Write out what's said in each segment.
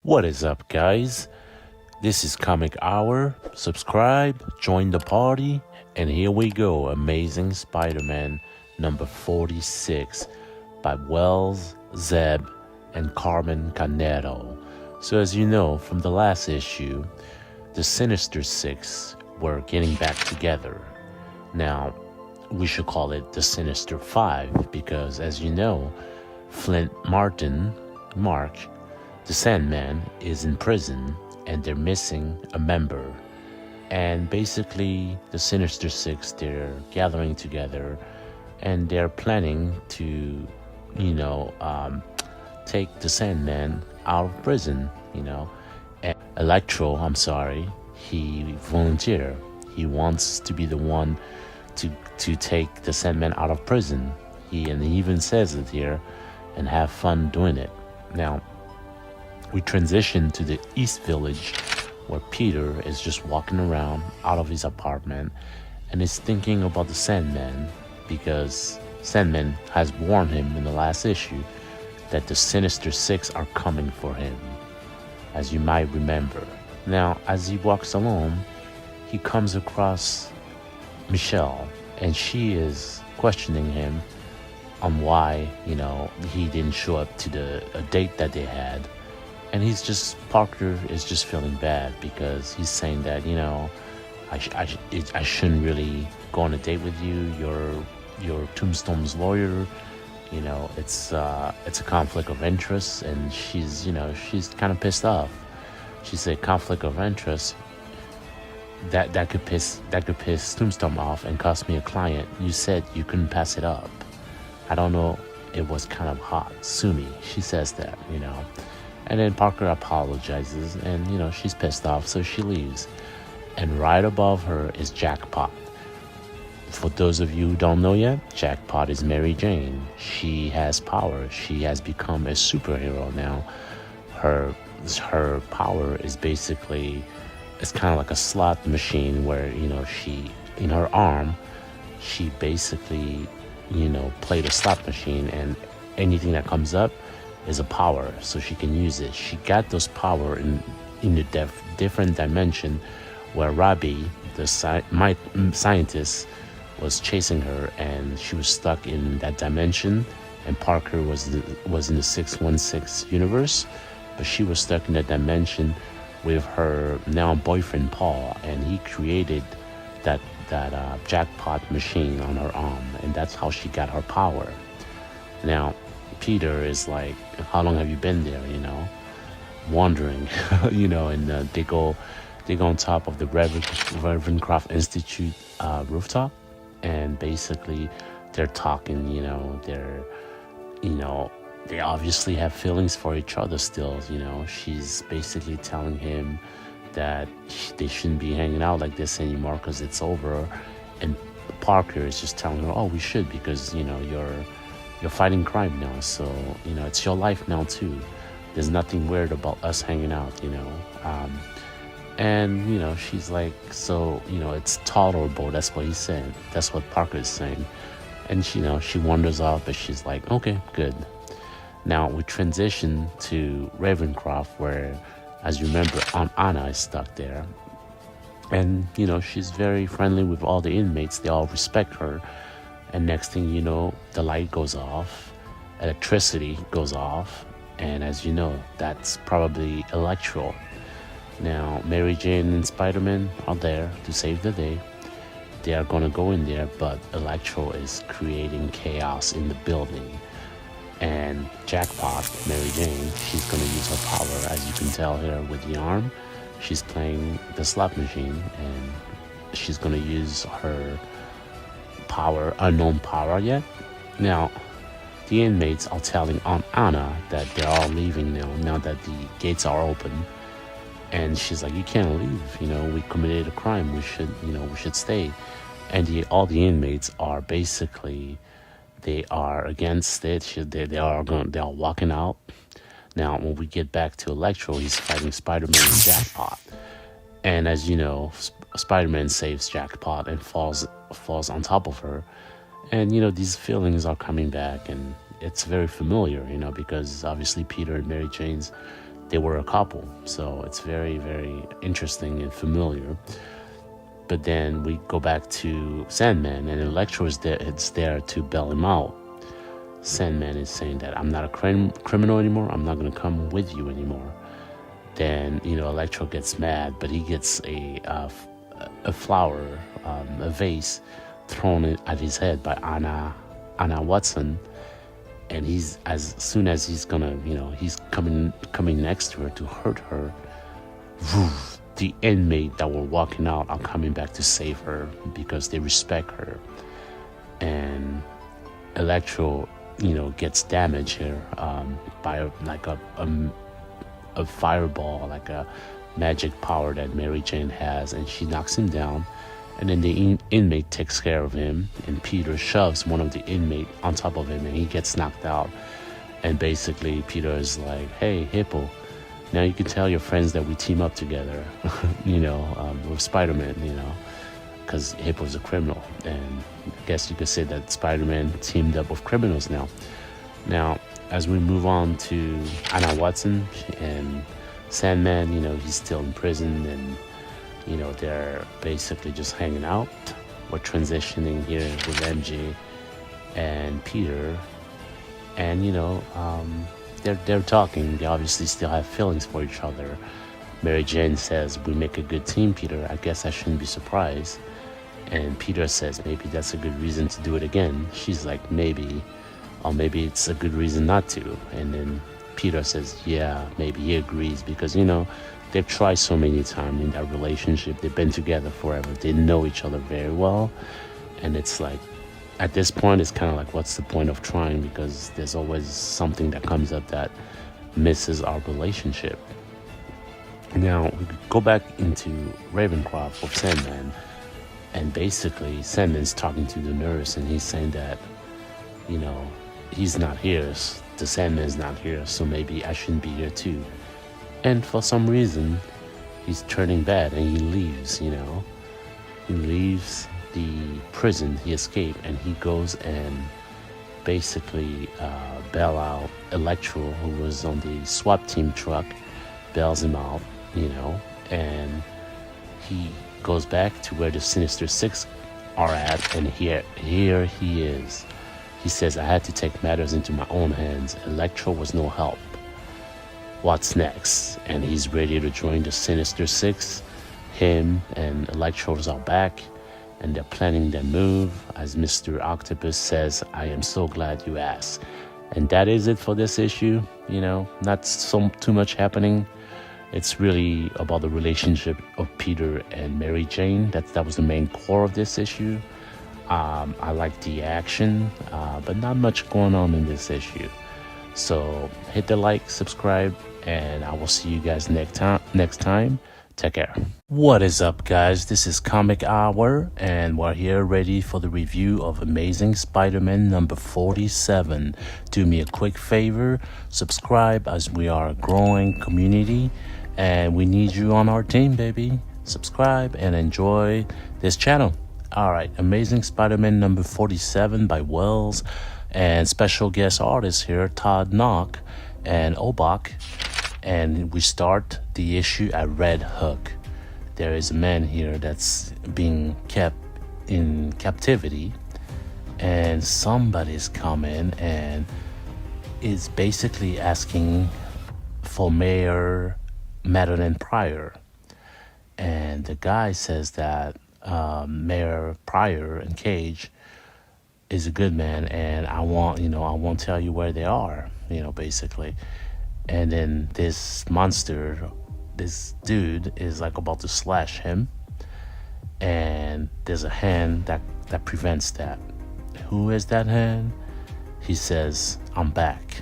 What is up, guys? This is Comic Hour. Subscribe, join the party, and here we go. Amazing Spider-Man number 46 by Wells, Zeb, and Carmen Canero. So as you know from the last issue, the Sinister Six were getting back together. Now, we should call it the Sinister Five because, as you know, Flint Mark, the Sandman, is in prison and they're missing a member. And basically, the Sinister Six, they're gathering together and they're planning to, take the Sandman out of prison, And Electro, he volunteered. He wants to be the one to take the Sandman out of prison. He even says it here and have fun doing it. Now, we transition to the East Village where Peter is just walking around out of his apartment and is thinking about the Sandman because Sandman has warned him in the last issue that the Sinister Six are coming for him, as you might remember. Now, as he walks along, he comes across Michelle, and she is questioning him on why, he didn't show up to a date that they had. And Parker is just feeling bad because he's saying that, I shouldn't really go on a date with you. You're Tombstone's lawyer. It's a conflict of interest, and she's kind of pissed off. She said conflict of interest. That could piss Tombstone off and cost me a client. You said you couldn't pass it up. I don't know. It was kind of hot. Sue me. She says that, And then Parker apologizes, and she's pissed off, so she leaves. And right above her is Jackpot. For those of you who don't know yet, Jackpot is Mary Jane. She has power. She has become a superhero now. Her power is basically, it's kind of like a slot machine where, she, in her arm, she basically, played a slot machine, and anything that comes up is a power, so she can use it. She got those power in the different dimension where Robbie, the scientist, was chasing her, and she was stuck in that dimension, and Parker was in the 616 universe, but she was stuck in that dimension with her now boyfriend Paul, and he created that Jackpot machine on her arm, and that's how she got her power. Now, Peter is like, how long have you been there, wandering, and they go on top of the Ravencroft Institute rooftop, and basically they're talking, they obviously have feelings for each other still, she's basically telling him that they shouldn't be hanging out like this anymore because it's over, and Parker is just telling her, oh, we should, because, you're fighting crime now, so, it's your life now too. There's nothing weird about us hanging out, and, she's like, so, it's tolerable. That's what he said. That's what Parker is saying. And, she wanders off, but she's like, okay, good. Now, we transition to Ravencroft, where, as you remember, Aunt Anna is stuck there. And, she's very friendly with all the inmates. They all respect her. And next thing you know, the light goes off, electricity goes off, and as you know, that's probably Electro. Now, Mary Jane and Spider-Man are there to save the day. They are gonna go in there, but Electro is creating chaos in the building. And Jackpot, Mary Jane, she's gonna use her power, as you can tell here with the arm. She's playing the slot machine, and she's gonna use her power, unknown power yet. Now, the inmates are telling Aunt Anna that they're all leaving now that the gates are open. And she's like, you can't leave, we committed a crime, we should stay. And all the inmates are basically, they are against it. They are walking out. Now, when we get back to Electro, he's fighting Spider-Man and Jackpot. And as you know, Spider-Man saves Jackpot and falls on top of her. And, these feelings are coming back, and it's very familiar, because obviously Peter and Mary Jane's they were a couple. So it's very, very interesting and familiar. But then we go back to Sandman, and Electro is there. It's there to bail him out. Sandman is saying that I'm not a criminal anymore. I'm not gonna come with you anymore. Then Electro gets mad, but he gets a flower, a vase, thrown at his head by Anna Watson. And as soon as he's gonna, he's coming next to her to hurt her, the inmate that were walking out are coming back to save her because they respect her. And Electro, gets damaged here by like a fireball, like a magic power that Mary Jane has, and she knocks him down. And then the inmate takes care of him, and Peter shoves one of the inmate on top of him, and he gets knocked out. And basically Peter is like, hey, Hippo, now you can tell your friends that we team up together, with Spider-Man, because Hippo's a criminal. And I guess you could say that Spider-Man teamed up with criminals now. Now, as we move on to Anna Watson and Sandman, he's still in prison, and they're basically just hanging out. We're transitioning here with MJ and Peter, and they're talking. They obviously still have feelings for each other. Mary Jane says, we make a good team, Peter. I guess I shouldn't be surprised. And Peter says, maybe that's a good reason to do it again. She's like, maybe, or maybe it's a good reason not to. And then Peter says, yeah, maybe. He agrees because they've tried so many times in that relationship. They've been together forever. They know each other very well. And it's like, at this point, it's kind of like, what's the point of trying? Because there's always something that comes up that misses our relationship. Now, we go back into Ravencroft with Sandman. And basically, Sandman's talking to the nurse, and he's saying that, he's not here. The Sandman's not here, so maybe I shouldn't be here too. And for some reason, he's turning bad, and he leaves, He leaves the prison, he escaped, and he goes and basically bail out Electro, who was on the SWAT team truck, bails him out, and he goes back to where the Sinister Six are at, and here he is. He says, I had to take matters into my own hands. Electro was no help. What's next? And he's ready to join the Sinister Six. Him and Electros are back, and they're planning their move. As Mr. Octopus says, I am so glad you asked. And that is it for this issue. Not too much happening. It's really about the relationship of Peter and Mary Jane. That was the main core of this issue. I like the action, but not much going on in this issue. So hit the like, subscribe, and I will see you guys next time. Take care. What is up, guys? This is Comic Hour, and we're here ready for the review of Amazing Spider-Man number 47. Do me a quick favor, subscribe, as we are a growing community, and we need you on our team, baby. Subscribe and enjoy this channel. All right, Amazing Spider-Man number 47 by Wells, and special guest artists here, Todd Knock and Obach. And we start the issue at Red Hook. There is a man here that's being kept in captivity, and somebody's coming and is basically asking for Mayor Madeline Pryor. And the guy says that Mayor Pryor and Cage is a good man, and I won't tell you where they are, basically. And then this dude is like about to slash him, and there's a hand that prevents that. Who is that hand? He says, I'm back.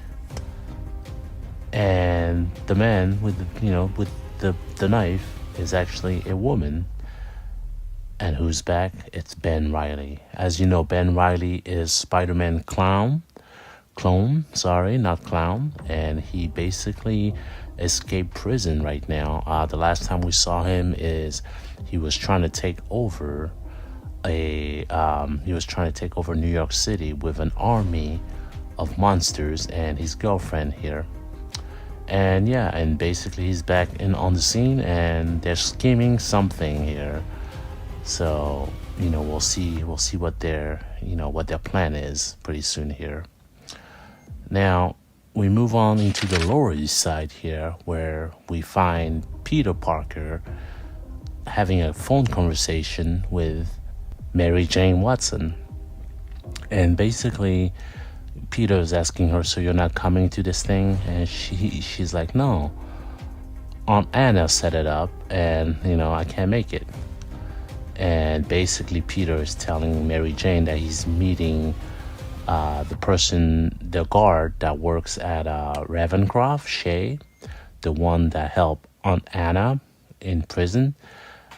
And the man with the knife is actually a woman. And who's back? It's Ben Reilly. As you know, Ben Reilly is Spider-Man clone, not clown. And he basically escaped prison right now. The last time we saw him is he was trying to take over New York City with an army of monsters and his girlfriend here. And yeah, and basically he's back in on the scene, and they're scheming something here. So we'll see what their plan is pretty soon here. Now we move on into the Lower East Side here, where we find Peter Parker having a phone conversation with Mary Jane Watson. And basically Peter is asking her, so you're not coming to this thing? And she's like, no, Aunt Anna set it up, and I can't make it. And basically Peter is telling Mary Jane that he's meeting the guard that works at Ravencroft, Shay, the one that helped Aunt Anna in prison.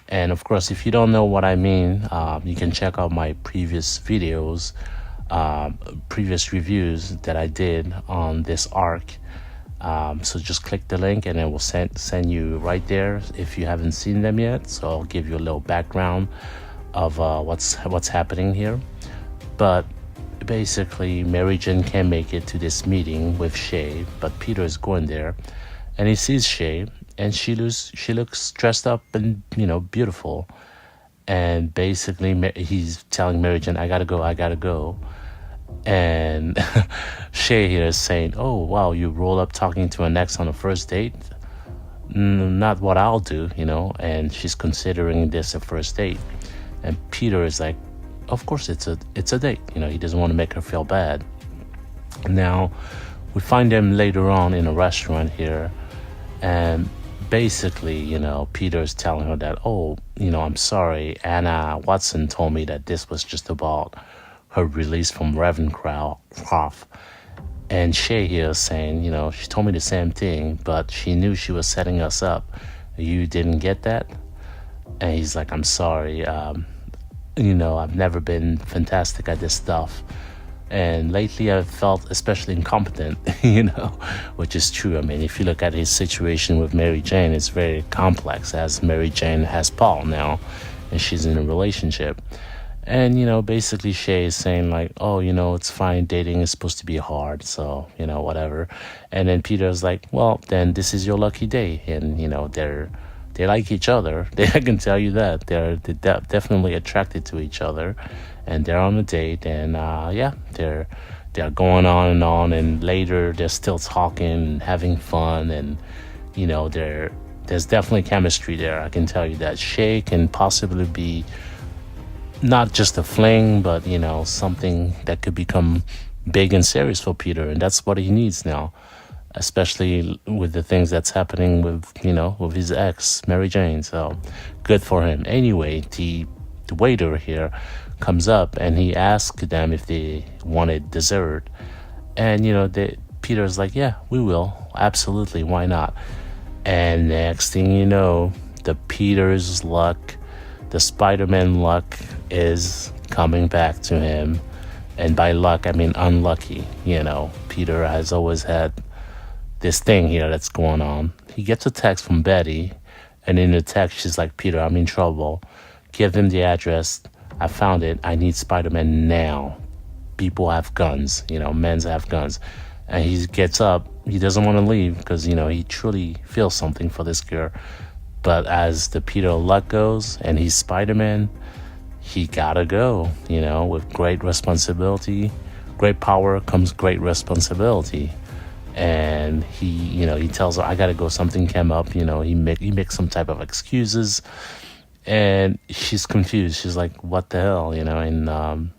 And of course, if you don't know what I mean, you can check out my previous videos, previous reviews that I did on this arc. So just click the link and it will send you right there if you haven't seen them yet. So I'll give you a little background of what's happening here. But basically Mary Jane can't make it to this meeting with Shay, but Peter is going there, and he sees Shay, and she looks dressed up and beautiful. And basically he's telling Mary Jane, I gotta go. And Shay here is saying, oh wow, you roll up talking to an ex on a first date? Not what I'll do, and she's considering this a first date. And Peter is like, of course it's a date. He doesn't want to make her feel bad. Now we find them later on in a restaurant here, and basically Peter's telling her that, I'm sorry, Anna Watson told me that this was just about her release from Ravencroft. And Shay here is saying, she told me the same thing, but she knew she was setting us up. You didn't get that? And he's like, I'm sorry, I've never been fantastic at this stuff, and lately I've felt especially incompetent, which is true. I mean, if you look at his situation with Mary Jane, it's very complex, as Mary Jane has Paul now, and she's in a relationship. And basically Shay is saying like, it's fine, dating is supposed to be hard, so whatever. And then Peter's like, well, then this is your lucky day. And they like each other. I can tell you that they're definitely attracted to each other, and they're on a date. And they're going on, and later they're still talking and having fun, and there's definitely chemistry there. I can tell you that Shay can possibly be not just a fling, but something that could become big and serious for Peter, and that's what he needs now, especially with the things that's happening with his ex Mary Jane. So good for him. Anyway, the waiter here comes up and he asks them if they wanted dessert, and Peter's like, yeah, we will, absolutely, why not? And next thing you know, the Peter's luck, the Spider-Man luck is coming back to him. And by luck, I mean unlucky. Peter has always had this thing here that's going on. He gets a text from Betty, and in the text she's like, Peter, I'm in trouble. Give him the address. I found it. I need Spider-Man now. People have guns. Men have guns. And he gets up. He doesn't want to leave because, he truly feels something for this girl. But as the Peter luck goes, and he's Spider-Man, he gotta go, with great responsibility. Great power comes great responsibility. And he tells her, I gotta go, something came up. He makes some type of excuses, and she's confused. She's like, what the hell, and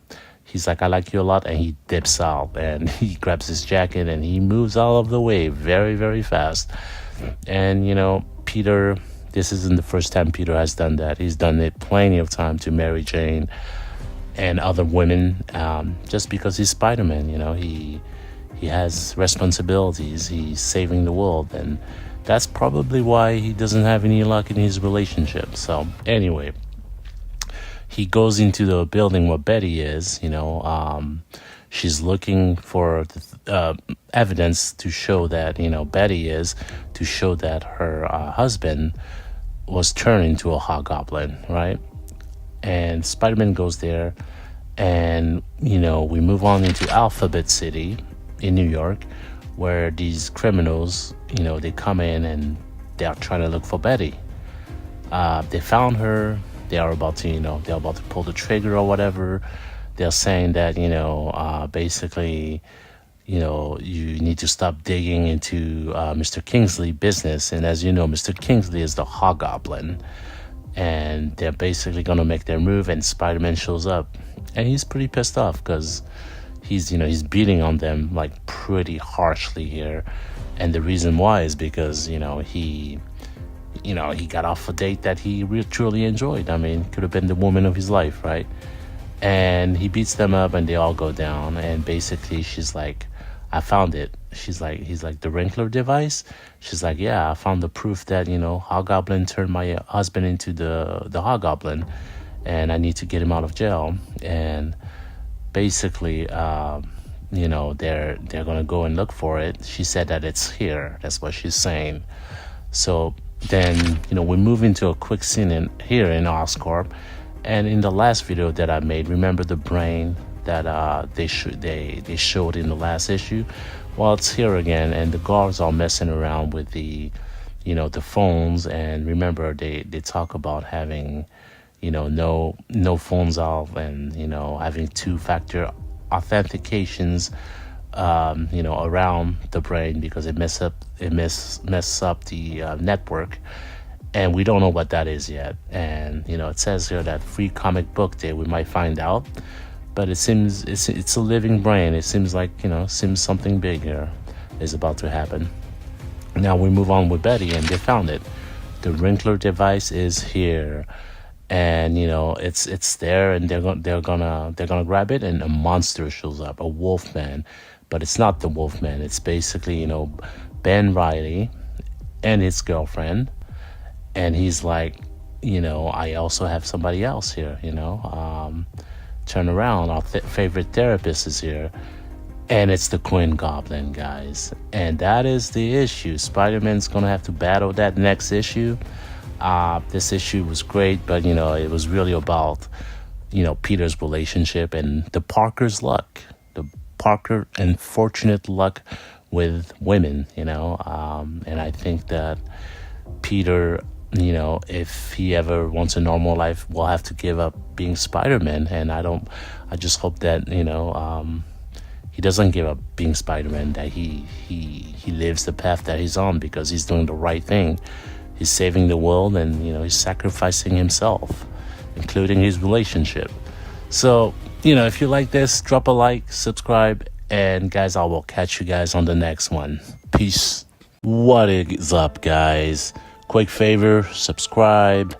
he's like, I like you a lot, and he dips out, and he grabs his jacket, and he moves out of the way very, very fast. And Peter, this isn't the first time Peter has done that. He's done it plenty of time to Mary Jane and other women, just because he's Spider-Man. He has responsibilities. He's saving the world, and that's probably why he doesn't have any luck in his relationship. So anyway, he goes into the building where Betty is. She's looking for evidence to show that Betty is, to show that her husband was turned into a hobgoblin, right? And Spider-Man goes there, and we move on into Alphabet City in New York, where these criminals, they come in and they are trying to look for Betty. They found her. They are about to pull the trigger or whatever. They're saying that, basically, you need to stop digging into Mr. Kingsley's business. And as you know, Mr. Kingsley is the Hobgoblin. And they're basically going to make their move, and Spider-Man shows up. And he's pretty pissed off because he's beating on them like pretty harshly here. And the reason why is because, he got off a date that he truly enjoyed. I mean, could have been the woman of his life, right? And he beats them up and they all go down. And basically she's like, I found it. He's like, the wrinkler device? She's like, yeah, I found the proof that, Hobgoblin turned my husband into the Hobgoblin, and I need to get him out of jail. And basically, they're gonna go and look for it. She said that it's here. That's what she's saying. So then, we move into a quick scene here in Oscorp. And in the last video that I made, remember the brain that they showed in the last issue? Well, it's here again, and the guards are messing around with the phones. And remember, they talk about having no phones off, and having two-factor authentications around the brain, because it mess up the network. And we don't know what that is yet. And it says here that free comic book day we might find out. But it seems it's a living brain. It seems like seems something big here is about to happen. Now we move on with Betty, and they found it. The wrinkler device is here, and it's there, and they're gonna grab it, and a monster shows up, a wolfman. But it's not the wolfman. It's basically Ben Reilly and his girlfriend, and he's like, I also have somebody else here. Turn around, our favorite therapist is here, and it's the Green Goblin, guys. And that is the issue. Spider-Man's gonna have to battle that next issue. This issue was great, but it was really about Peter's relationship and the Parker's luck, the Parker unfortunate luck with women. And I think that Peter, if he ever wants a normal life, will have to give up being Spider-Man. And I just hope that he doesn't give up being Spider-Man, that he lives the path that he's on, because he's doing the right thing. He's saving the world, and he's sacrificing himself, including his relationship. So if you like this, drop a like, subscribe, and guys, I will catch you guys on the next one. Peace. What is up, guys? Quick favor, subscribe,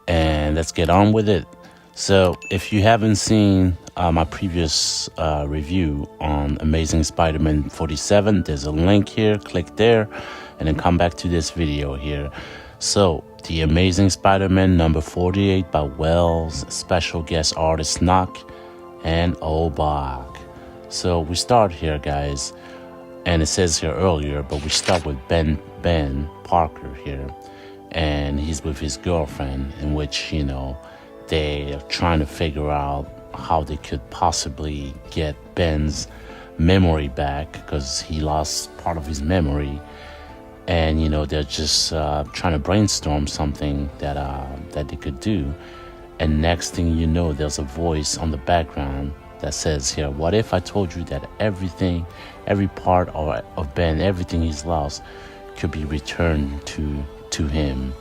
and let's get on with it. So if you haven't seen my previous review on Amazing Spider-Man 47, there's a link here. Click there and then come back to this video here. So the Amazing Spider-Man number 48 by Wells, special guest artist Knock and Obach. So we start here, guys, and it says here earlier, but we start with Ben Parker here. And he's with his girlfriend, in which, they are trying to figure out how they could possibly get Ben's memory back, because he lost part of his memory. And, they're just trying to brainstorm something that they could do. And next thing you know, there's a voice on the background that says here, what if I told you that every part of Ben, everything he's lost, could be returned to him?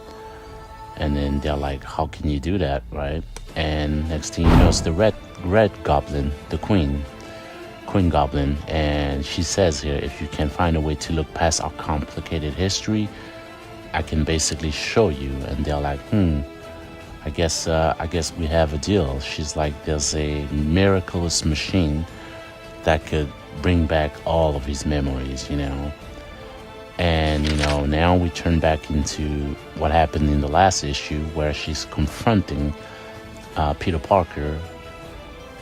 And then they're like, how can you do that, right? And next thing you know, it's the red goblin, the Queen Goblin. And she says here, if you can find a way to look past our complicated history, I can basically show you. And they're like, I guess we have a deal. She's like, there's a miraculous machine that could bring back all of his memories, And, now we turn back into what happened in the last issue, where she's confronting Peter Parker,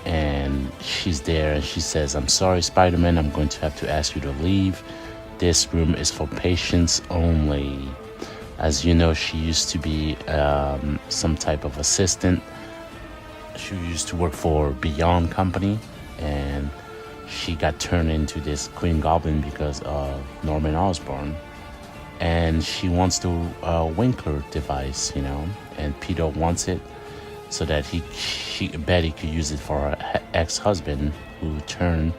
and she's there, and she says, I'm sorry, Spider-Man, I'm going to have to ask you to leave. This room is for patients only. As you know, she used to be some type of assistant. She used to work for Beyond Company, and she got turned into this Green Goblin because of Norman Osborn, and she wants the Winkler device, you know, and Peter wants it so that Betty could use it for her ex-husband who turned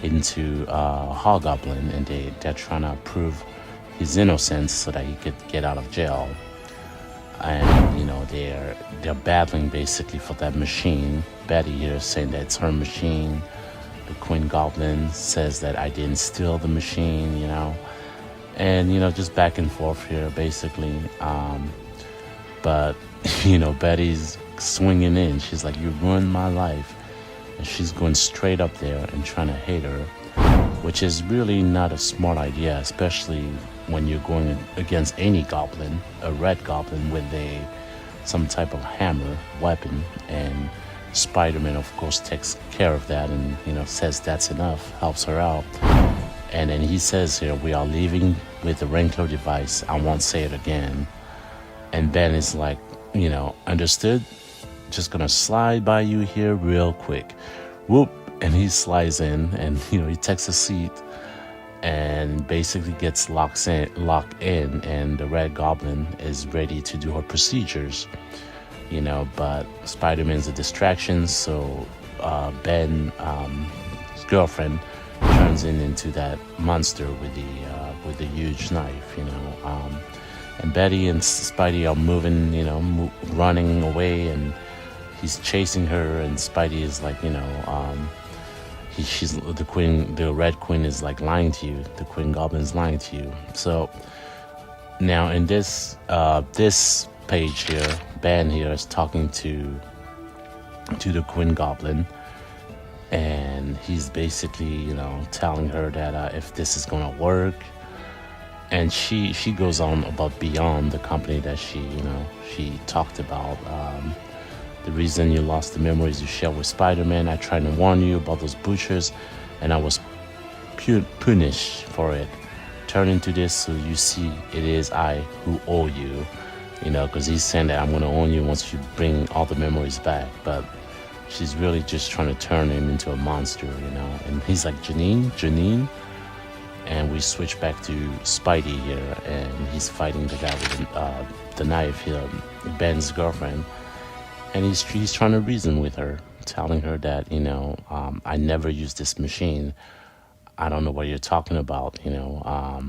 into Hobgoblin, and they're trying to prove his innocence so that he could get out of jail. And you know, they're battling basically for that machine. Betty here is saying that it's her machine. The Green Goblin says that I didn't steal the machine, you know, and you know, just back and forth here basically. But you know, Betty's swinging in. She's like, you ruined my life, and she's going straight up there and trying to hit her, which is really not a smart idea, especially when you're going against any goblin, a red goblin with some type of hammer weapon. And Spider-Man of course takes care of that, and you know, says that's enough, helps her out. And then he says here, we are leaving with the Winkler device, I won't say it again. And Ben is like, you know, understood, just gonna slide by you here real quick. Whoop. And he slides in, and you know, he takes a seat and basically gets locked in, and the Red Goblin is ready to do her procedures, you know. But Spider-Man's a distraction, so Ben's girlfriend turns into that monster with the huge knife, you know. And Betty and Spidey are moving, you know, running away, and he's chasing her, and Spidey is like, you know, she's the queen. The Red Queen is like lying to you. The Green Goblin's lying to you. So now in this page here, Ben here is talking to the Green Goblin, and he's basically, you know, telling her that if this is gonna work, and she goes on about beyond the company that she talked about. The reason you lost the memories you shared with Spider-Man, I tried to warn you about those butchers, and I was punished for it. Turn into this so you see it is I who owe you, you know, because he's saying that I'm going to own you once you bring all the memories back. But she's really just trying to turn him into a monster, you know. And he's like, Janine. And we switch back to Spidey here, and he's fighting the guy with the knife here, Ben's girlfriend. And he's trying to reason with her, telling her that, you know, I never used this machine. I don't know what you're talking about, you know,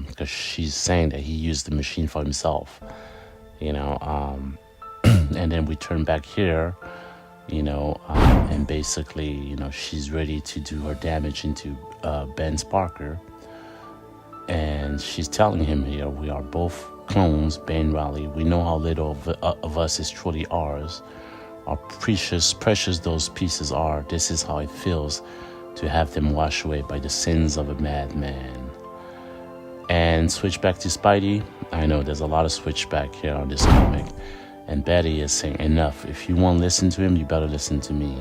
because she's saying that he used the machine for himself, you know. And then we turn back here, you know, and basically, you know, she's ready to do her damage into Ben's Parker. And she's telling him here, we are both clones, Ben Riley. We know how little of us is truly ours. How precious those pieces are. This is how it feels to have them washed away by the sins of a madman. And switch back to Spidey. I know there's a lot of switch back here on this comic. And Betty is saying, enough. If you won't listen to him, you better listen to me.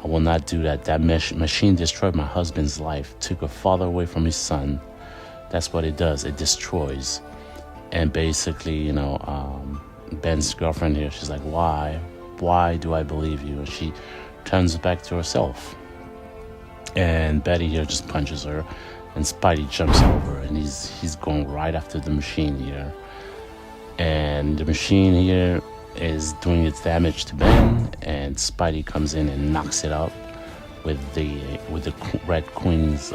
I will not do that. That machine destroyed my husband's life, took a father away from his son. That's what it does. It destroys. And basically, you know, Ben's girlfriend here, she's like, why? Why do I believe you? And she turns back to herself. And Betty here just punches her, and Spidey jumps over, and he's going right after the machine here. And the machine here is doing its damage to Ben, and Spidey comes in and knocks it out with the Red Queen's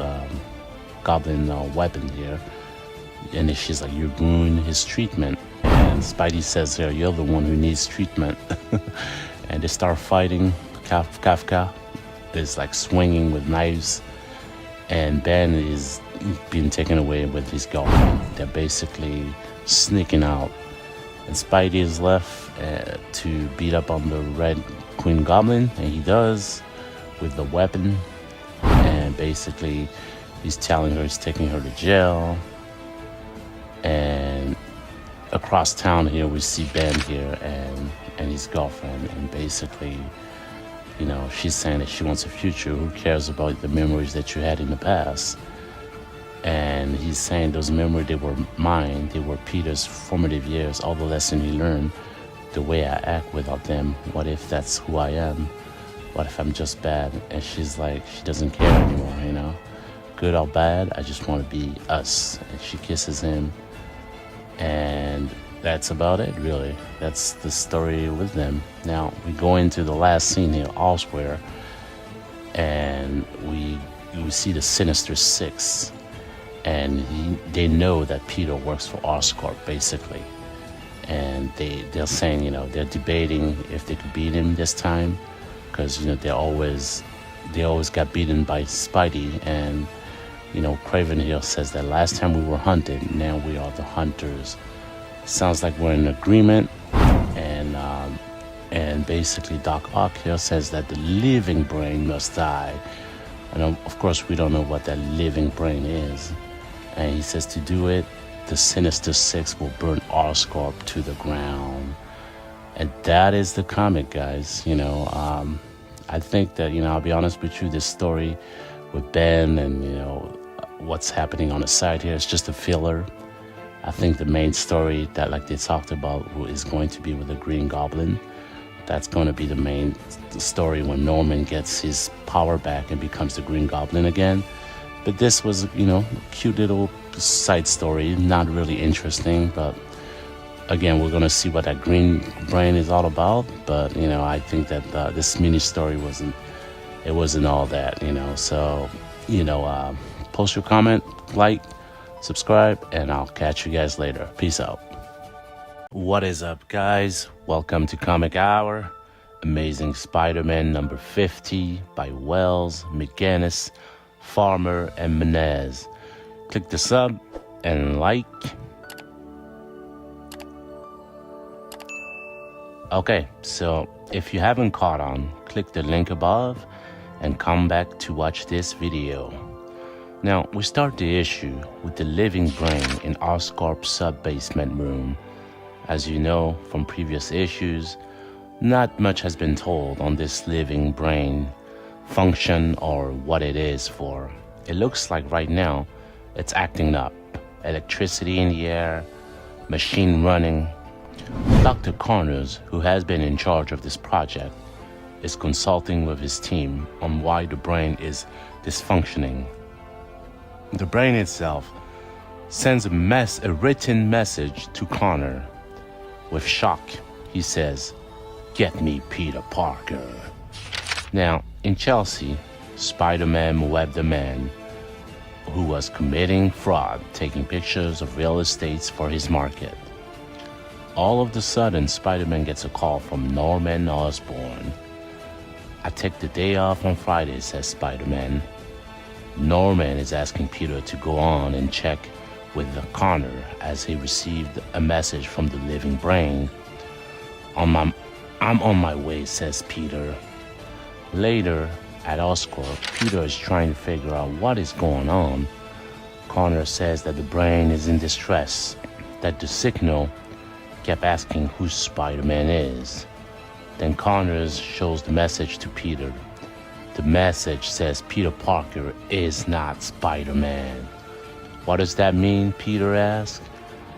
Goblin weapon here. And then she's like, you ruined his treatment. And Spidey says here, you're the one who needs treatment. And they start fighting. Kafka is like swinging with knives, and Ben is being taken away with his girlfriend. They're basically sneaking out, and Spidey is left to beat up on the Red Green Goblin, and he does with the weapon. And basically he's telling her he's taking her to jail. And across town here we see Ben here and his girlfriend, and basically, you know, she's saying that she wants a future. Who cares about the memories that you had in the past? And he's saying those memories, they were mine. They were Peter's formative years, all the lessons he learned, the way I act without them. What if that's who I am? What if I'm just bad? And she's like, she doesn't care anymore, you know? Good or bad, I just want to be us. And she kisses him. And that's about it, really. That's the story with them. Now, we go into the last scene here, elsewhere. And we see the Sinister Six. And they know that Peter works for Oscorp, basically. And they're saying, you know, they're debating if they could beat him this time. Because, you know, they always got beaten by Spidey. And, you know, Craven Hill says that last time we were hunted, now we are the hunters. Sounds like we're in agreement. And basically Doc Ock here says that the living brain must die. And of course, we don't know what that living brain is. And he says to do it, the Sinister Six will burn Oscorp to the ground. And that is the comic, guys. You know, I think that, you know, I'll be honest with you, this story with Ben and, you know, what's happening on the side here is just a filler. I think the main story that, like they talked about, is going to be with the Green Goblin. That's going to be the main story when Norman gets his power back and becomes the Green Goblin again. But this was, you know, a cute little side story, not really interesting, but again, we're going to see what that green brain is all about. But, you know, I think that this mini story wasn't all that, you know. So, you know, post your comment, like, subscribe, and I'll catch you guys later. Peace out. What is up, guys? Welcome to Comic Hour. Amazing Spider-Man number 50 by Wells, McGuinness, Farmer, and Menez. Click the sub and like. Okay, so if you haven't caught on, click the link above and come back to watch this video. Now, we start the issue with the living brain in Oscorp's sub-basement room. As you know from previous issues, not much has been told on this living brain function or what it is for. It looks like right now it's acting up. Electricity in the air, machine running. Dr. Connors, who has been in charge of this project, is consulting with his team on why the brain is dysfunctioning. The brain itself sends a written message to Connor. With shock, he says, "Get me Peter Parker." Now, in Chelsea, Spider-Man webbed the man who was committing fraud, taking pictures of real estates for his market. All of a sudden, Spider-Man gets a call from Norman Osborn. "I take the day off on Friday," says Spider-Man. Norman is asking Peter to go on and check with Connor as he received a message from the living brain. I'm on my way," says Peter. Later, at Oscorp, Peter is trying to figure out what is going on. Connor says that the brain is in distress, that the signal kept asking who Spider-Man is. Then Connor shows the message to Peter. The message says Peter Parker is not Spider-Man. What does that mean, Peter asks,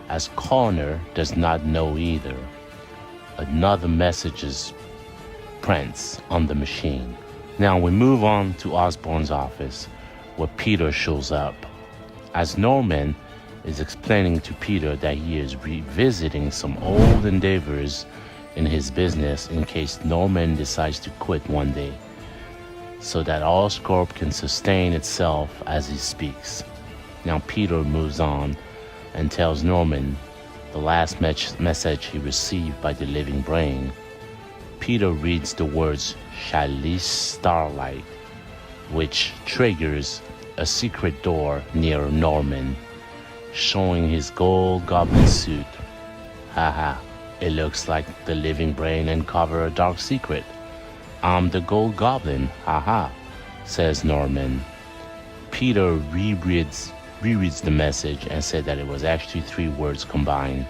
as Connor does not know either. Another message is prints on the machine. Now we move on to Osborn's office, where Peter shows up. As Norman is explaining to Peter that he is revisiting some old endeavors in his business in case Norman decides to quit one day, so that Oscorp can sustain itself as he speaks. Now Peter moves on and tells Norman the last message he received by the living brain. Peter reads the words "Chalice Starlight," which triggers a secret door near Norman, showing his gold goblin suit. Haha, it looks like the living brain uncovered a dark secret. "I'm the Gold Goblin, haha," says Norman. Peter rereads the message and said that it was actually 3 words combined.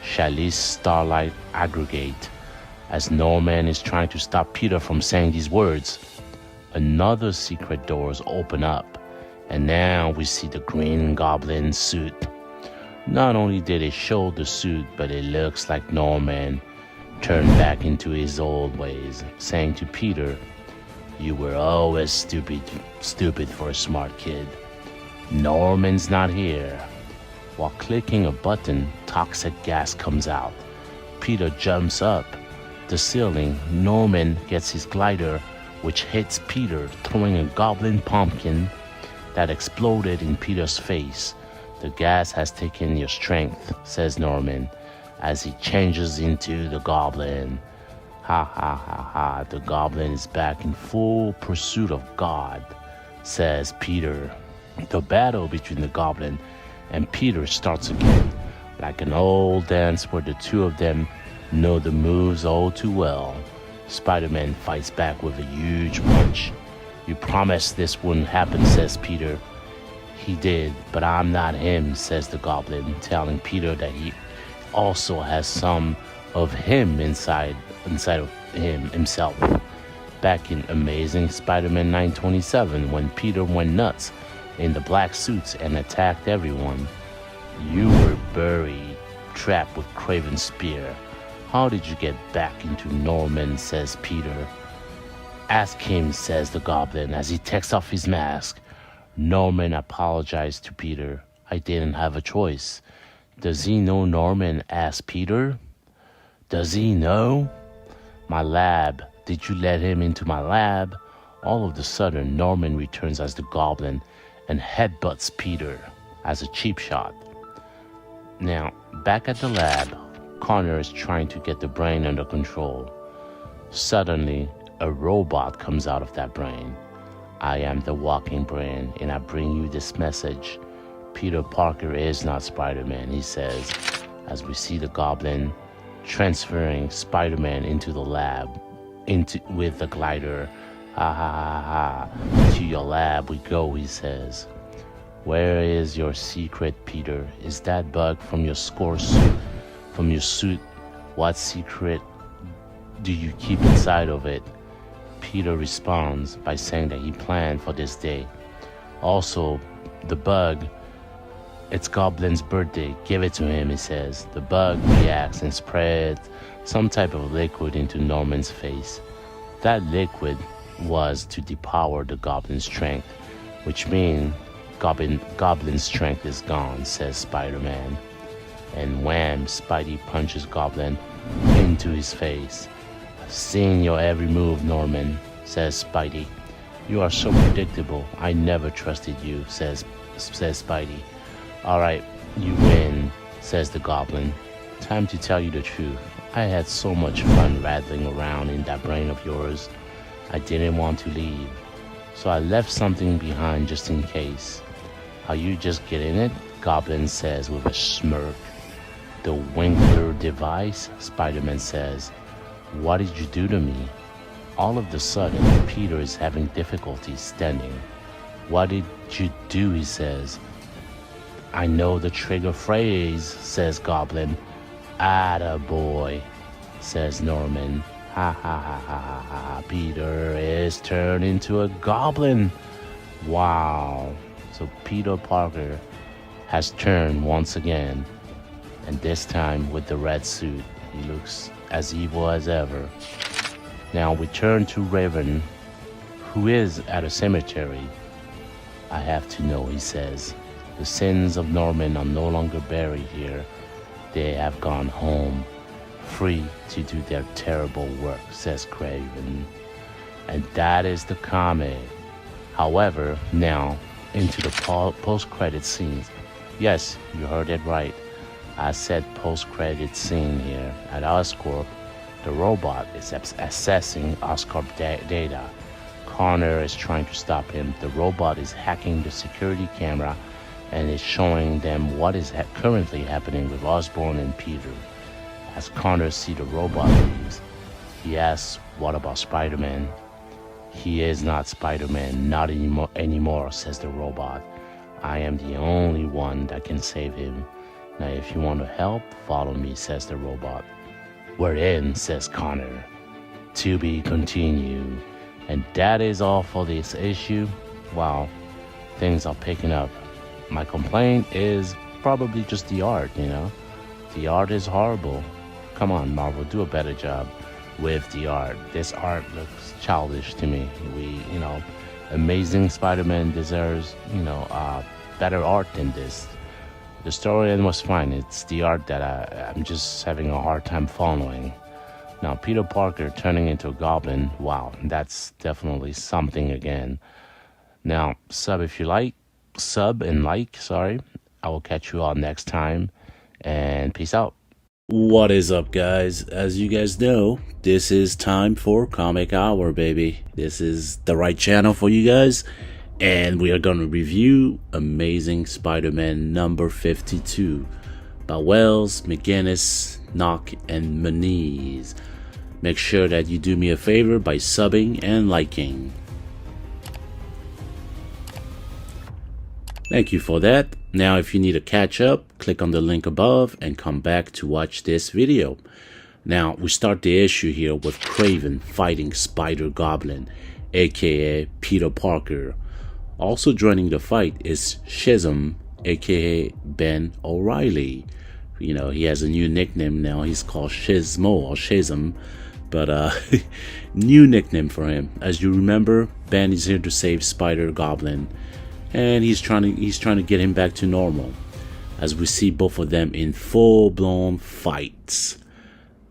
Chalice Starlight Aggregate. As Norman is trying to stop Peter from saying these words, another secret doors open up, and now we see the Green Goblin suit. Not only did it show the suit, but it looks like Norman turned back into his old ways, saying to Peter You were always stupid for a smart kid. Norman's not here. While clicking a button, toxic gas comes out. Peter jumps up the ceiling. Norman gets his glider, which hits Peter, throwing a goblin pumpkin that exploded in Peter's face. The gas has taken your strength, says Norman, as he changes into the goblin. Ha ha ha ha, the goblin is back in full pursuit of God, says Peter. The battle between the goblin and Peter starts again, like an old dance where the two of them know the moves all too well. Spider-Man fights back with a huge punch. You promised this wouldn't happen, says Peter. He did, but I'm not him, says the goblin, telling Peter that he also has some of him inside of himself. Back in Amazing Spider-Man 927, when Peter went nuts in the black suits and attacked everyone, you were buried, trapped with Kraven's spear. How did you get back into Norman, says Peter. Ask him, says the goblin as he takes off his mask. Norman apologized to Peter. I didn't have a choice. Does he know Norman? Asked Peter. Does he know? My lab. Did you let him into my lab? All of a sudden, Norman returns as the goblin and headbutts Peter as a cheap shot. Now, back at the lab, Connor is trying to get the brain under control. Suddenly, a robot comes out of that brain. I am the walking brain, and I bring you this message. Peter Parker is not Spider-Man, he says, as we see the goblin transferring Spider-Man into the lab, with the glider. Ha ha ha ha. To your lab we go, he says. Where is your secret, Peter? Is that bug from your suit? What secret do you keep inside of it? Peter responds by saying that he planned for this day. Also, the bug, it's Goblin's birthday. Give it to him, he says. The bug reacts and spreads some type of liquid into Norman's face. That liquid was to depower the Goblin's strength, which means Goblin's strength is gone, says Spider-Man. And wham, Spidey punches Goblin into his face. I've seen your every move, Norman, says Spidey. You are so predictable. I never trusted you, says Spidey. Alright, you win, says the Goblin. Time to tell you the truth. I had so much fun rattling around in that brain of yours. I didn't want to leave, so I left something behind just in case. Are you just getting it? Goblin says with a smirk. The Winkler device? Spider-Man says. What did you do to me? All of a sudden, Peter is having difficulty standing. What did you do? He says. I know the trigger phrase, says Goblin. Attaboy, says Norman. Ha ha ha ha ha ha. Peter is turned into a goblin. Wow. So Peter Parker has turned once again. And this time with the red suit. He looks as evil as ever. Now we turn to Raven, who is at a cemetery. I have to know, he says. The sins of Norman are no longer buried here. They have gone home, free to do their terrible work, says Craven. And that is the comic. However, now into the post-credit scenes. Yes, you heard it right. I said post-credit scene here. At Oscorp, the robot is accessing Oscorp data. Connor is trying to stop him. The robot is hacking the security camera and is showing them what is currently happening with Osborn and Peter. As Connor sees the robot leaves, he asks, what about Spider-Man? He is not Spider-Man, not anymore, says the robot. I am the only one that can save him. Now if you want to help, follow me, says the robot. We're in, says Connor. To be continued. And that is all for this issue. Wow, things are picking up. My complaint is probably just the art, The art is horrible. Come on, Marvel, do a better job. with the art. This art looks childish to me. Amazing Spider-Man deserves, better art than this. The story was fine. It's the art that I'm just having a hard time following. Now, Peter Parker turning into a goblin, wow, that's definitely something again. Now, sub and like, sorry. I will catch you all next time, and peace out. What is up, guys? As you guys know, this is time for Comic Hour, baby. This is the right channel for you guys, and we are going to review Amazing Spider-Man number 52 by Wells, McGuinness, Knock, and Moniz. Make sure that you do me a favor by subbing and liking. Thank you for that. Now, if you need a catch up, click on the link above and come back to watch this video. Now, we start the issue here with Kraven fighting Spider-Goblin, aka Peter Parker. Also joining the fight is Shazam, aka Ben O'Reilly. He has a new nickname now. He's called Shizmo or Shazam, but new nickname for him. As you remember, Ben is here to save Spider-Goblin, and he's trying to get him back to normal, as we see both of them in full-blown fights.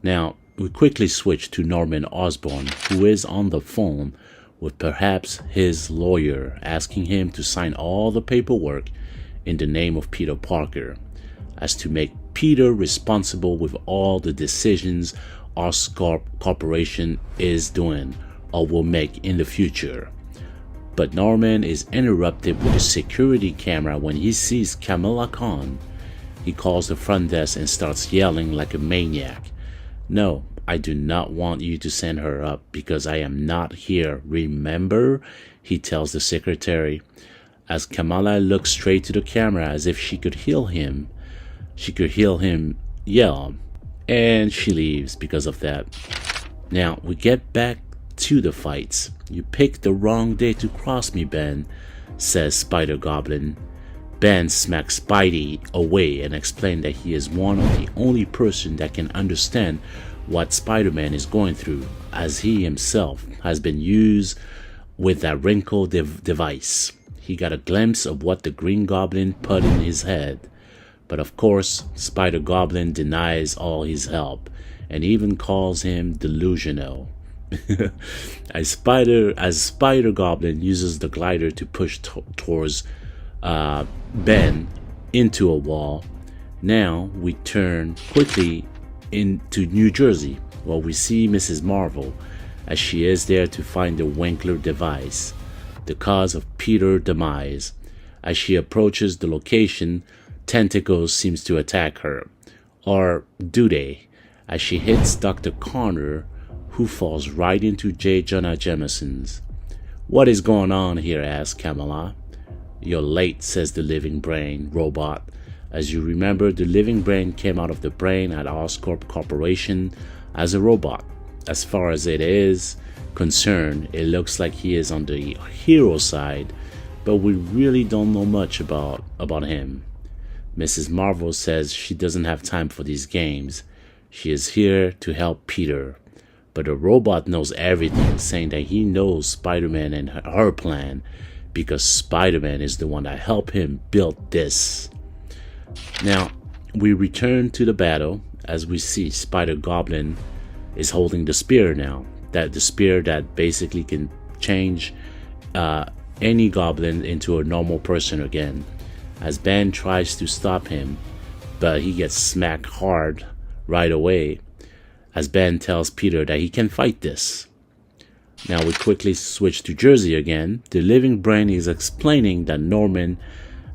Now, we quickly switch to Norman Osborn, who is on the phone with perhaps his lawyer, asking him to sign all the paperwork in the name of Peter Parker, as to make Peter responsible with all the decisions Oscorp Corporation is doing or will make in the future. But Norman is interrupted with a security camera when he sees Kamala Khan. He calls the front desk and starts yelling like a maniac. "No, I do not want you to send her up because I am not here, remember?" he tells the secretary. As Kamala looks straight to the camera as if she could hear him yell, and she leaves because of that. Now, we get back to the fights. "You picked the wrong day to cross me, Ben," says Spider-Goblin. Ben smacks Spidey away and explains that he is one of the only person that can understand what Spider-Man is going through, as he himself has been used with that wrinkle device. He got a glimpse of what the Green Goblin put in his head. But of course, Spider-Goblin denies all his help and even calls him delusional. As Spider-Goblin uses the glider to push towards Ben into a wall. Now we turn quickly into New Jersey, where we see Mrs. Marvel, as she is there to find the Winkler device, the cause of Peter's demise. As she approaches the location, tentacles seems to attack her, or do they? As she hits Dr. Connor, who falls right into J. Jonah Jameson's. "What is going on here?" asks Kamala. "You're late," says the living brain robot. As you remember, the living brain came out of the brain at Oscorp Corporation as a robot. As far as it is concerned, it looks like he is on the hero side, but we really don't know much about him. Mrs. Marvel says she doesn't have time for these games. She is here to help Peter. But the robot knows everything, saying that he knows Spider-Man and her plan because Spider-Man is the one that helped him build this. Now, we return to the battle as we see Spider-Goblin is holding the spear now. The spear that basically can change any goblin into a normal person again. As Ben tries to stop him, but he gets smacked hard right away, as Ben tells Peter that he can fight this. Now we quickly switch to Jersey again. The living brain is explaining that Norman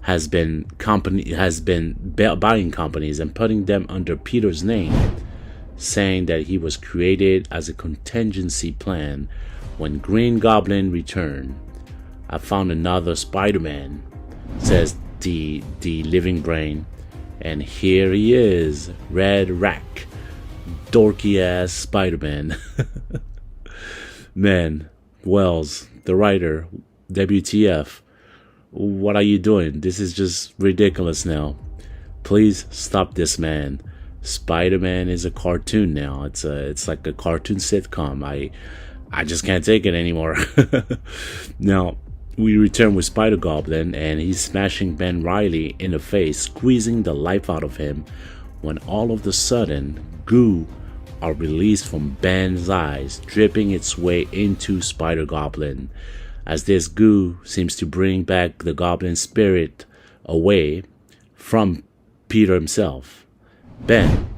has been buying companies and putting them under Peter's name, saying that he was created as a contingency plan when Green Goblin returned. "I found another Spider-Man," says the living brain, and here he is, Red Rack, dorky ass Spider-Man. Man, Wells, the writer, WTF, what are you doing? This is just ridiculous now. Please stop this man. Spider-Man is a cartoon now. It's like a cartoon sitcom. I just can't take it anymore. Now, we return with Spider-Goblin, and he's smashing Ben Reilly in the face, squeezing the life out of him, when all of a sudden, goo are released from Ben's eyes, dripping its way into Spider-Goblin. As this goo seems to bring back the Goblin spirit away from Peter himself. Ben,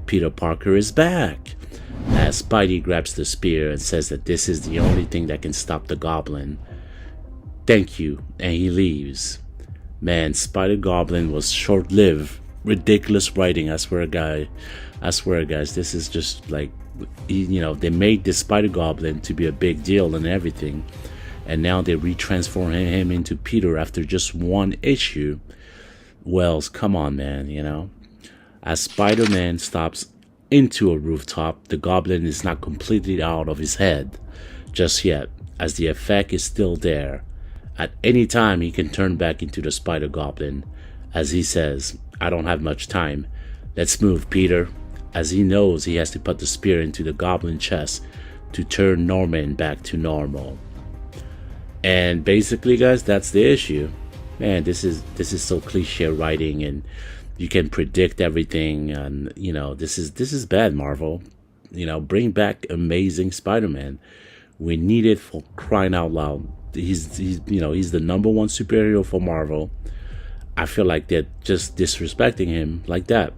Peter Parker is back, as Spidey grabs the spear and says that this is the only thing that can stop the Goblin. Thank you, and he leaves. Man, Spider-Goblin was short-lived. Ridiculous writing, I swear, guys. This is just like, they made this Spider-Goblin to be a big deal and everything, and now they retransform him into Peter after just one issue. Wells, come on, man, As Spider-Man stops into a rooftop, the Goblin is not completely out of his head just yet, as the effect is still there. At any time, he can turn back into the Spider-Goblin, as he says, "I don't have much time. Let's move, Peter," as he knows he has to put the spear into the Goblin chest to turn Norman back to normal. And basically, guys, that's the issue. Man, this is so cliche writing, and you can predict everything, and this is bad, Marvel. Bring back Amazing Spider-Man. We need it, for crying out loud. He's the number one superhero for Marvel. I feel like they're just disrespecting him like that.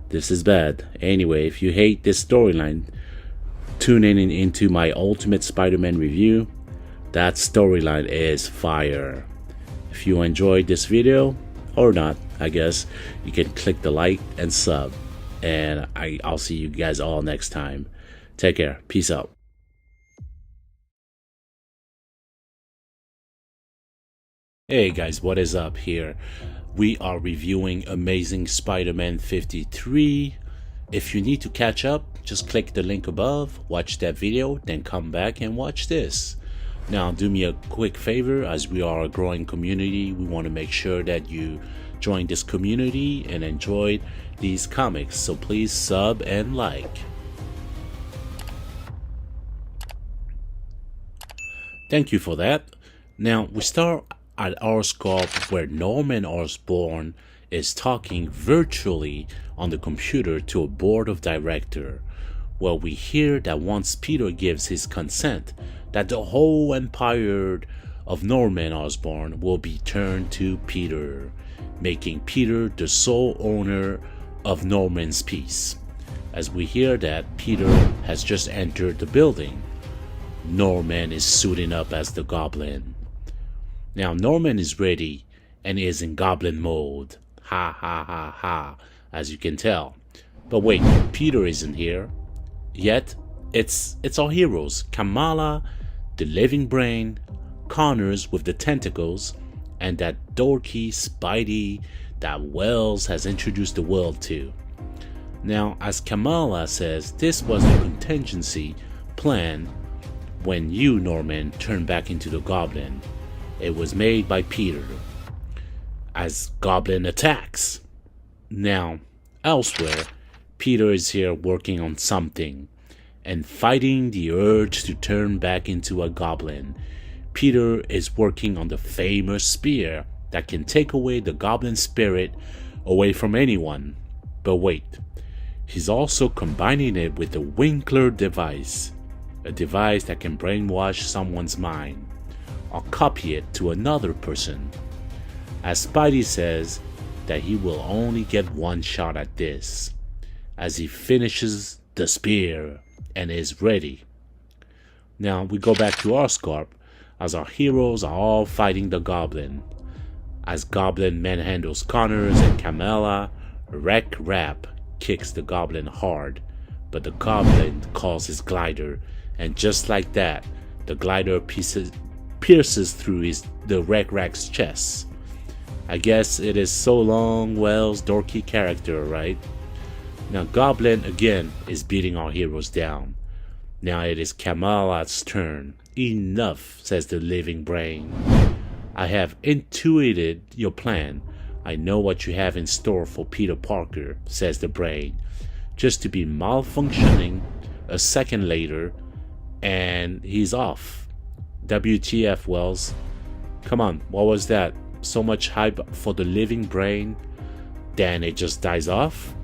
This is bad. Anyway, if you hate this storyline, tune into my Ultimate Spider-Man review. That storyline is fire. If you enjoyed this video, or not, I guess, you can click the like and sub. And I'll see you guys all next time. Take care. Peace out. Hey guys, what is up here? We are reviewing Amazing Spider-Man 53. If you need to catch up, just click the link above, watch that video, then come back and watch this. Now, do me a quick favor, as we are a growing community, we want to make sure that you join this community and enjoy these comics. So please sub and like. Thank you for that. Now, we start at Oscorp, where Norman Osborn is talking virtually on the computer to a board of directors. Well, we hear that once Peter gives his consent, that the whole empire of Norman Osborn will be turned to Peter, making Peter the sole owner of Norman's peace. As we hear that Peter has just entered the building, Norman is suiting up as the Goblin. Now Norman is ready and is in Goblin mode. Ha ha ha ha, as you can tell. But wait, Peter isn't here. Yet, it's our heroes, Kamala, the living brain, Connors with the tentacles, and that dorky Spidey that Wells has introduced the world to. Now, as Kamala says, this was the contingency plan when you, Norman, turned back into the Goblin. It was made by Peter as Goblin attacks. Now, elsewhere, Peter is here working on something and fighting the urge to turn back into a Goblin. Peter is working on the famous spear that can take away the Goblin spirit away from anyone. But wait, he's also combining it with the Winkler device, a device that can brainwash someone's mind or copy it to another person. As Spidey says that he will only get one shot at this, as he finishes the spear and is ready. Now we go back to Oscorp, as our heroes are all fighting the Goblin. As Goblin manhandles Connors and Kamala, Wreck Rap kicks the Goblin hard, but the Goblin calls his glider, and just like that, the glider pierces through the Wreck Rap's chest. I guess it is so long Wells' dorky character, right? Now Goblin again is beating our heroes down. Now it is Kamala's turn. Enough, says the living brain. I have intuited your plan. I know what you have in store for Peter Parker, says the brain. just to be malfunctioning a second later, and he's off. WTF, Wells? Come on, what was that? So much hype for the living brain, then it just dies off?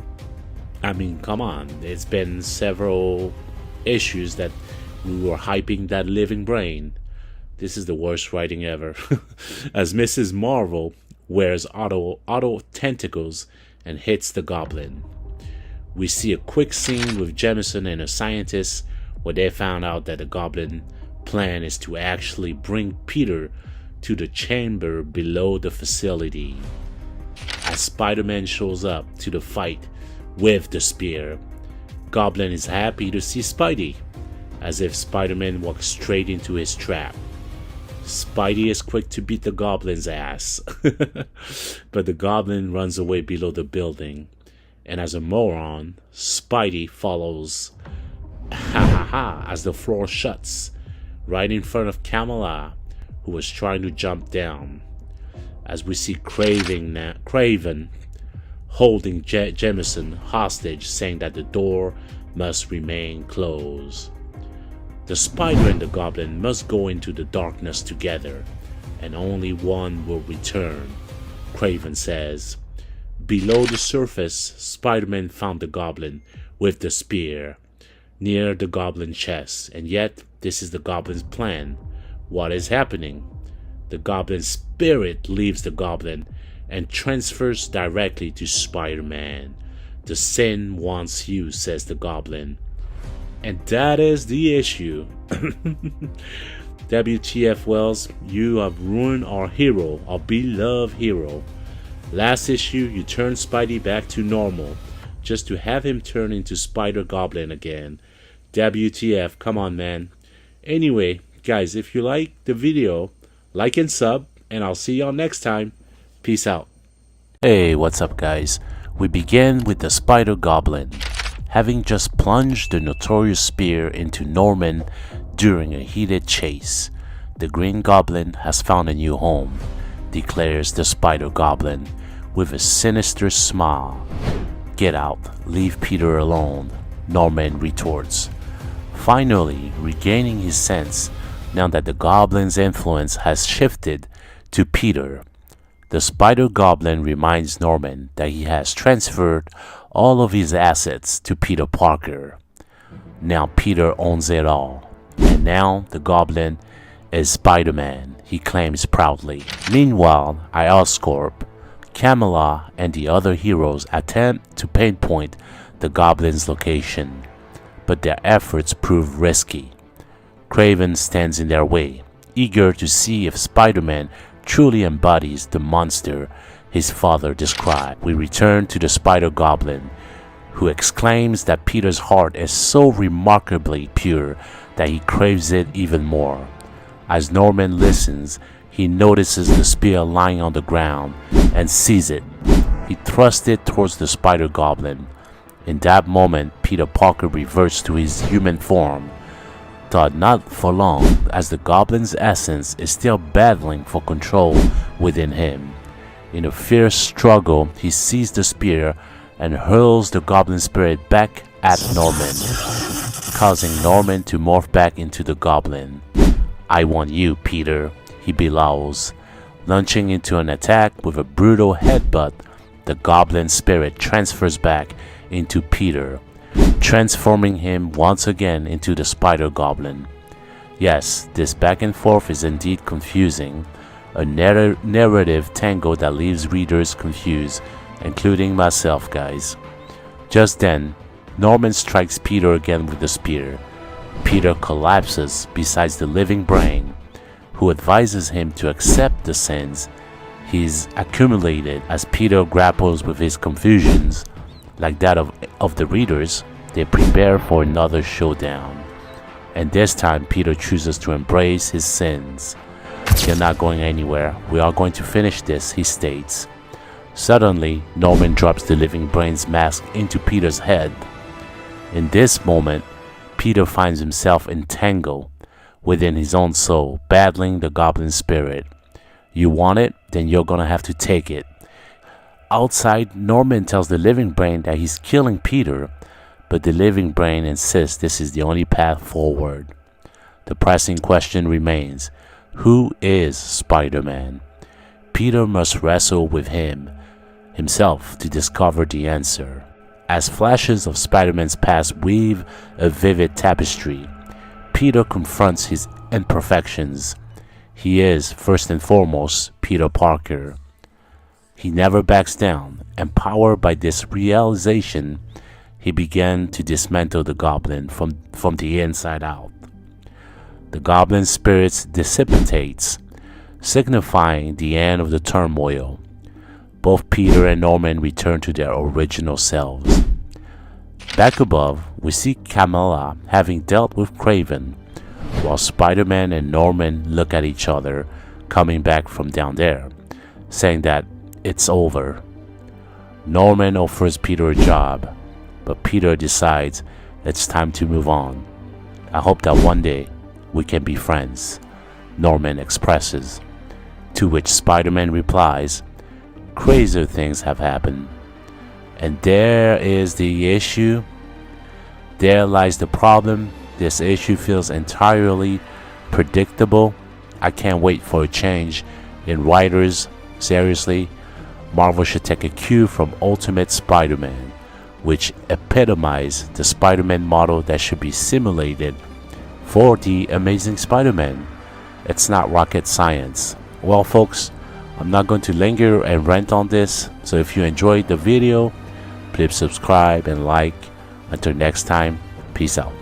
I mean, come on, it's been several issues that we were hyping that living brain. This is the worst writing ever. As Mrs. Marvel wears auto tentacles and hits the goblin. We see a quick scene with Jameson and a scientist where they found out that the goblin plan is to actually bring Peter to the chamber below the facility. As Spider-Man shows up to the fight with the spear, Goblin is happy to see Spidey, as if Spider-Man walked straight into his trap. Spidey is quick to beat the Goblin's ass, but the Goblin runs away below the building, and as a moron, Spidey follows as the floor shuts right in front of Kamala, who was trying to jump down. As we see Craven holding Jameson hostage, saying that the door must remain closed. The Spider and the Goblin must go into the darkness together, and only one will return, Craven says. Below the surface, Spider-Man found the Goblin with the spear near the Goblin's chest, and yet this is the Goblin's plan. What is happening? The Goblin's spirit leaves the Goblin and transfers directly to Spider-Man. The sin wants you, says the Goblin. And that is the issue. WTF, Wells, you have ruined our hero, our beloved hero. Last issue, you turned Spidey back to normal, just to have him turn into Spider-Goblin again. WTF, come on, man. Anyway, guys, if you like the video, like and sub, and I'll see y'all next time. Peace out. Hey, what's up, guys? We begin with the Spider-Goblin, having just plunged the notorious spear into Norman during a heated chase. The Green Goblin has found a new home, declares the Spider-Goblin with a sinister smile. Get out, leave Peter alone, Norman retorts, finally regaining his sense now that the Goblin's influence has shifted to Peter. The Spider-Goblin reminds Norman that he has transferred all of his assets to Peter Parker. Now Peter owns it all, and now the Goblin is Spider-Man, he claims proudly. Meanwhile, at Oscorp, Kamala and the other heroes attempt to pinpoint the Goblin's location, but their efforts prove risky. Craven stands in their way, eager to see if Spider-Man truly embodies the monster his father described. We return to the Spider-Goblin, who exclaims that Peter's heart is so remarkably pure that he craves it even more. As Norman listens, he notices the spear lying on the ground and sees it. He thrusts it towards the Spider-Goblin. In that moment, Peter Parker reverts to his human form, though not for long, as the Goblin's essence is still battling for control within him. In a fierce struggle, he seizes the spear and hurls the Goblin spirit back at Norman, causing Norman to morph back into the Goblin. I want you, Peter, he bellows. Launching into an attack with a brutal headbutt, the Goblin spirit transfers back into Peter, transforming him once again into the Spider-Goblin. Yes, this back and forth is indeed confusing, a narrative tangle that leaves readers confused, including myself, guys. Just then, Norman strikes Peter again with the spear. Peter collapses beside the living brain, who advises him to accept the sins he's accumulated. As Peter grapples with his confusions, like that of the readers, they prepare for another showdown. And this time, Peter chooses to embrace his sins. They're not going anywhere. We are going to finish this, he states. Suddenly, Norman drops the living brain's mask into Peter's head. In this moment, Peter finds himself entangled within his own soul, battling the Goblin spirit. You want it? Then you're gonna have to take it. Outside, Norman tells the living brain that he's killing Peter, but the living brain insists this is the only path forward. The pressing question remains, who is Spider-Man? Peter must wrestle with himself to discover the answer. As flashes of Spider-Man's past weave a vivid tapestry, Peter confronts his imperfections. He is, first and foremost, Peter Parker. He never backs down. Empowered by this realization, he began to dismantle the Goblin from the inside out. The Goblin's spirit dissipates, signifying the end of the turmoil. Both Peter and Norman return to their original selves. Back above, we see Kamala having dealt with Kraven, while Spider-Man and Norman look at each other coming back from down there, saying that it's over. Norman offers Peter a job, but Peter decides it's time to move on. I hope that one day we can be friends, Norman expresses, to which Spider-Man replies, crazier things have happened. And there is the issue. There lies the problem. This issue feels entirely predictable. I can't wait for a change in writers. Seriously, Marvel should take a cue from Ultimate Spider-Man, which epitomized the Spider-Man model that should be simulated for the Amazing Spider-Man. It's not rocket science. Well, folks, I'm not going to linger and rant on this, so if you enjoyed the video, please subscribe and like. Until next time, peace out.